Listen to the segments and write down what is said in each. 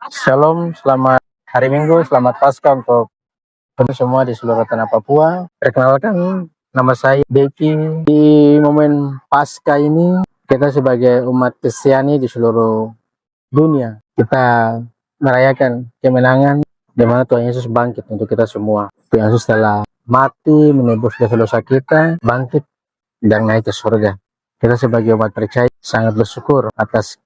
Shalom, selamat hari Minggu, selamat Paskah untuk semua di seluruh tanah Papua. Perkenalkan, nama saya Deki. Di momen Paskah ini, kita sebagai umat Kristiani di seluruh dunia, kita merayakan kemenangan di mana Tuhan Yesus bangkit untuk kita semua. Tuhan Yesus telah mati, menebus dosa-dosa kita, bangkit, dan naik ke surga. Kita sebagai umat percaya sangat bersyukur atas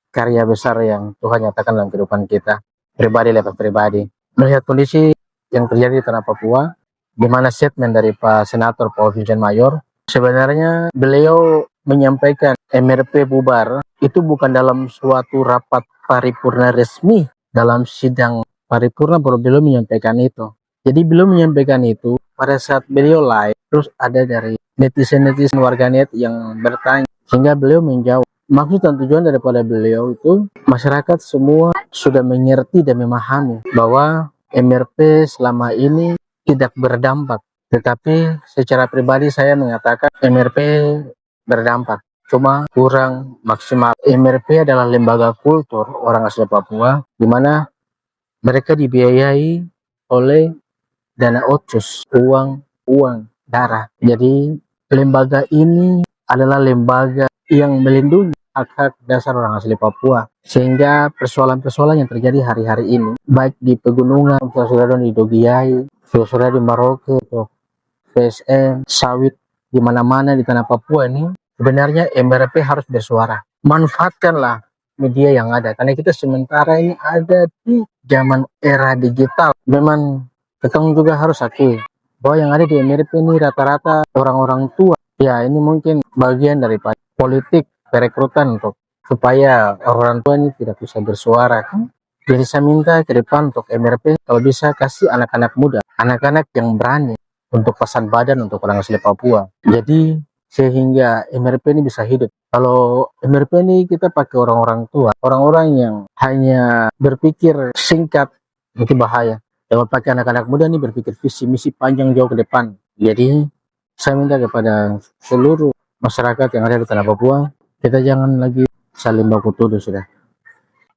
karya besar yang Tuhan nyatakan dalam kehidupan kita pribadi lewat pribadi. Melihat kondisi yang terjadi di tanah Papua, di mana statement dari Pak Senator Paul Vincent Mayor, sebenarnya beliau menyampaikan MRP bubar itu bukan dalam suatu rapat paripurna resmi dalam sidang paripurna, baru beliau menyampaikan itu. Jadi beliau menyampaikan itu pada saat beliau live, terus ada dari netizen-netizen warganet yang bertanya, sehingga beliau menjawab. Maksud dan tujuan daripada beliau itu, masyarakat semua sudah mengerti dan memahami bahwa MRP selama ini tidak berdampak. Tetapi secara pribadi saya mengatakan MRP berdampak, cuma kurang maksimal. MRP adalah lembaga kultur orang asli Papua, di mana mereka dibiayai oleh dana otsus, uang darah. Jadi lembaga ini adalah lembaga yang melindungi hak-hak dasar orang asli Papua, sehingga persoalan-persoalan yang terjadi hari-hari ini, baik di pegunungan, saudara di Dogiai, saudara di Maroke, PSM, sawit, di mana-mana di tanah Papua ini, sebenarnya MRP harus bersuara. Manfaatkanlah media yang ada, karena kita sementara ini ada di zaman era digital. Memang kita juga harus akui bahwa yang ada di MRP ini rata-rata orang-orang tua. Ya, ini mungkin bagian daripada politik perekrutan untuk supaya orang tua ini tidak bisa bersuara. Jadi saya minta ke depan untuk MRP kalau bisa kasih anak-anak muda, anak-anak yang berani untuk pasang badan untuk orang asli Papua. Jadi sehingga MRP ini bisa hidup. Kalau MRP ini kita pakai orang-orang tua, orang-orang yang hanya berpikir singkat, itu bahaya. Kalau pakai anak-anak muda ini berpikir visi misi panjang jauh ke depan. Jadi saya minta kepada seluruh masyarakat yang ada di tanah Papua, kita jangan lagi saling baku tuduh sudah.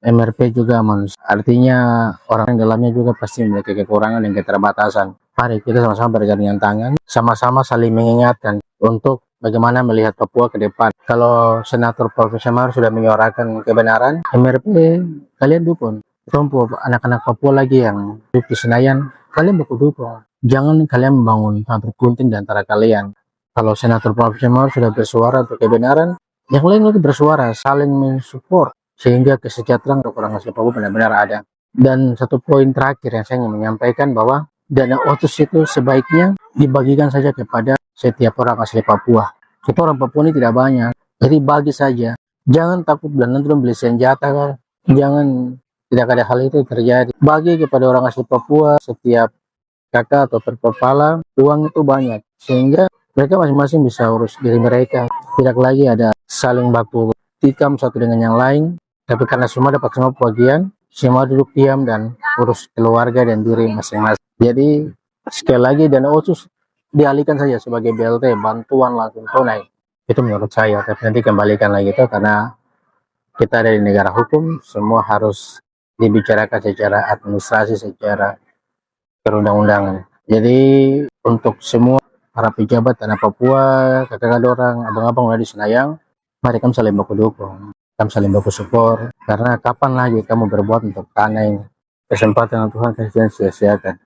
MRP juga manusia, artinya orang yang dalamnya juga pasti memiliki kekurangan dan keterbatasan. Mari kita sama-sama bergandengan tangan, sama-sama saling mengingatkan untuk bagaimana melihat Papua ke depan. Kalau Senator Profesor Mar sudah menyuarakan kebenaran, MRP kalian dukung. Tumpu anak-anak Papua lagi yang hidup di Senayan, kalian baku dukung. Jangan kalian membangun pabrik gunting di antara kalian. Kalau Senator Profesor Mar sudah bersuara untuk kebenaran, yang lain lagi bersuara, saling mensupport, sehingga kesejahteraan untuk orang asli Papua benar-benar ada. Dan satu poin terakhir yang saya ingin menyampaikan bahwa dana otsus itu sebaiknya dibagikan saja kepada setiap orang asli Papua. Kita orang Papua ini tidak banyak, jadi bagi saja. Jangan takut nanti beli senjata, jangan, tidak ada hal itu terjadi. Bagi kepada orang asli Papua setiap kakak atau perkepala, uang itu banyak, sehingga mereka masing-masing bisa urus diri mereka. Tidak lagi ada saling baku tikam satu dengan yang lain, tapi karena semua dapat semua bagian, semua duduk diam dan urus keluarga dan diri masing-masing. Jadi sekali lagi dana otsus dialihkan saja sebagai BLT, bantuan langsung tunai. Itu menurut saya, tapi nanti kembalikan lagi itu karena kita ada di negara hukum, semua harus dibicarakan secara administrasi, secara perundang-undangan. Jadi untuk semua para pejabat tanah Papua, kakak-kakak orang, abang-abang di Senayang, mari kamu saling baku dukung, kamu saling baku support, karena kapan lagi kamu berbuat untuk tanah ini, kesempatan yang Tuhan kasih sia-siakan.